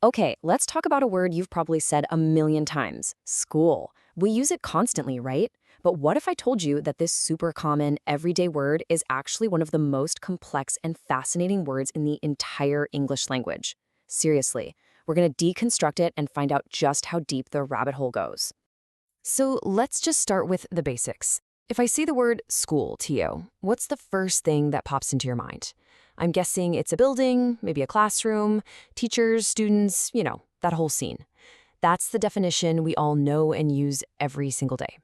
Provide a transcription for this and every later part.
Okay, let's talk about a word you've probably said a million times, school. We use it constantly, right? But what if I told you that this super common, everyday word is actually one of the most complex and fascinating words in the entire English language? Seriously, we're going to deconstruct it and find out just how deep the rabbit hole goes. So let's just start with the basics. If I say the word school to you, what's the first thing that pops into your mind? I'm guessing it's a building, maybe a classroom, teachers, students, that whole scene. That's the definition we all know and use every single day.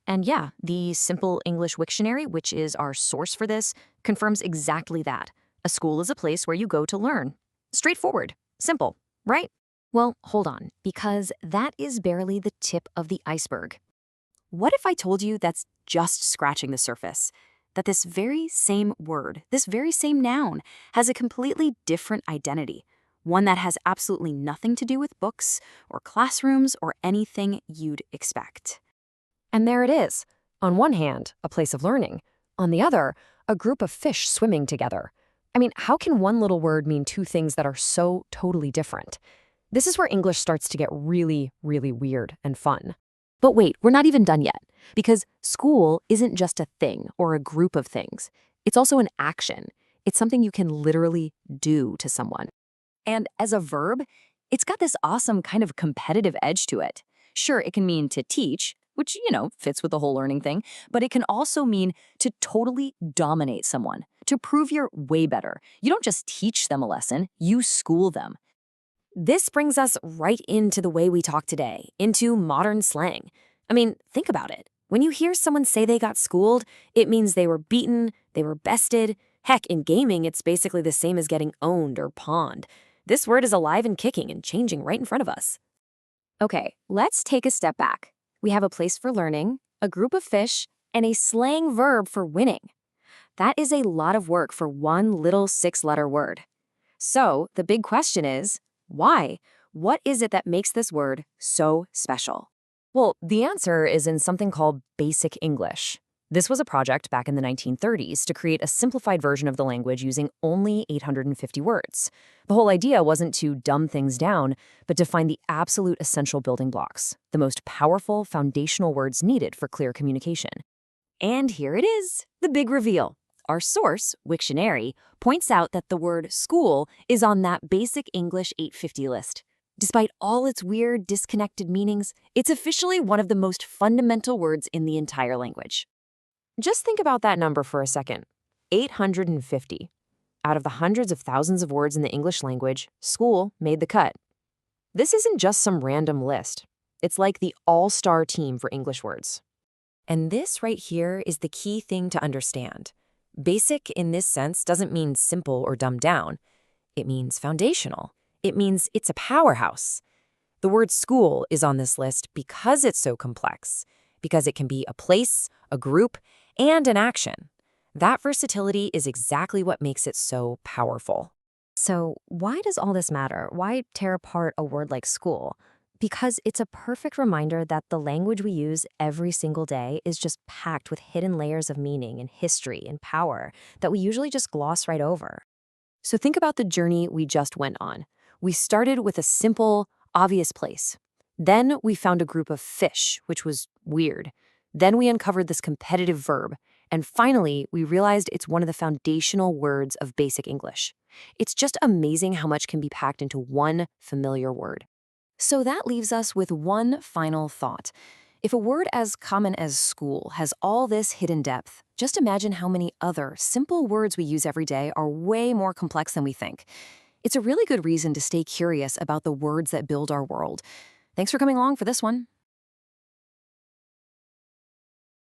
And yeah, the Simple English Wiktionary, which is our source for this, confirms exactly that. A school is a place where you go to learn. Straightforward, simple, right? Well, hold on, because that is barely the tip of the iceberg. What if I told you that's just scratching the surface? That this very same word, this very same noun, has a completely different identity, one that has absolutely nothing to do with books or classrooms or anything you'd expect. And there it is. On one hand, a place of learning. On the other, a group of fish swimming together. I mean, how can one little word mean two things that are so totally different? This is where English starts to get really, really weird and fun. But wait, we're not even done yet, because school isn't just a thing or a group of things. It's also an action. It's something you can literally do to someone. And as a verb, it's got this awesome kind of competitive edge to it. Sure, it can mean to teach, which, fits with the whole learning thing, but it can also mean to totally dominate someone, to prove you're way better. You don't just teach them a lesson, you school them. This brings us right into the way we talk today, into modern slang. I mean, think about it. When you hear someone say they got schooled, it means they were beaten, they were bested. Heck, in gaming, it's basically the same as getting owned or pawned. This word is alive and kicking and changing right in front of us. Okay, let's take a step back. We have a place for learning, a group of fish, and a slang verb for winning. That is a lot of work for one little 6-letter word. So the big question is, why? What is it that makes this word so special? Well, the answer is in something called Basic English. This was a project back in the 1930s to create a simplified version of the language using only 850 words. The whole idea wasn't to dumb things down, but to find the absolute essential building blocks, the most powerful foundational words needed for clear communication. And here it is, the big reveal. Our source, Wiktionary, points out that the word school is on that Basic English 850 list. Despite all its weird, disconnected meanings, it's officially one of the most fundamental words in the entire language. Just think about that number for a second. 850. Out of the hundreds of thousands of words in the English language, school made the cut. This isn't just some random list. It's like the all-star team for English words. And this right here is the key thing to understand. Basic in this sense doesn't mean simple or dumbed down. It means foundational. It means it's a powerhouse. The word school is on this list because it's so complex, because it can be a place, a group, and an action. That versatility is exactly what makes it so powerful. So why does all this matter? Why tear apart a word like school? Because it's a perfect reminder that the language we use every single day is just packed with hidden layers of meaning and history and power that we usually just gloss right over. So think about the journey we just went on. We started with a simple, obvious place. Then we found a group of fish, which was weird. Then we uncovered this competitive verb. And finally, we realized it's one of the foundational words of Basic English. It's just amazing how much can be packed into one familiar word. So that leaves us with one final thought. If a word as common as school has all this hidden depth, just imagine how many other simple words we use every day are way more complex than we think. It's a really good reason to stay curious about the words that build our world. Thanks for coming along for this one.